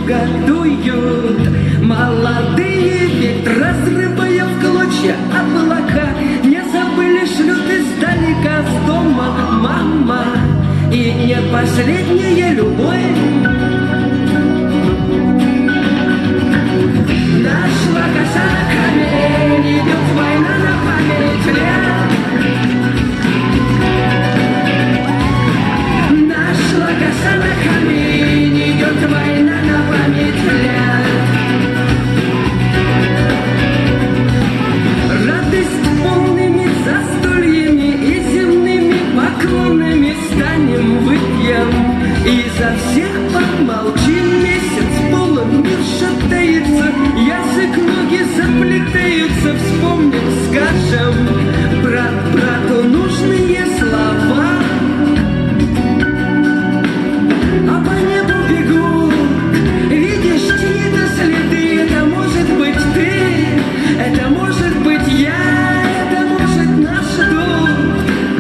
юга дуют молодые ветры, разрывая в клочья облака. Не забыли, шлют издалека с дома мама, и не последняя любовь. Нашла коса на камень, идет война на память лет. Нашла коса на камень, идет война на память лет. Радость полными застольями и земными поклонами станем выпьем, и за всех помолчим. Месяц полон, мир шатается, язык, ноги заплетаются. Вспомним, скажем брат брату нужные слова. А по небу бегут, видишь, чьи-то следы. Это может быть ты, это может быть я, это может наш дух,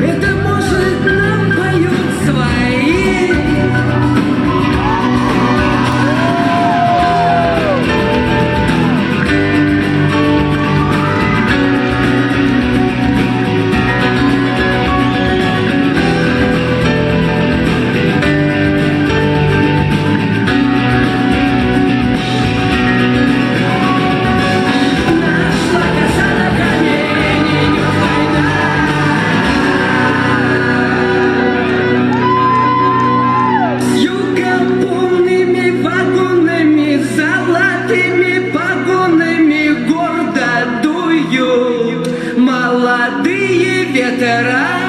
это может нам поют свои. Молодые ветераны.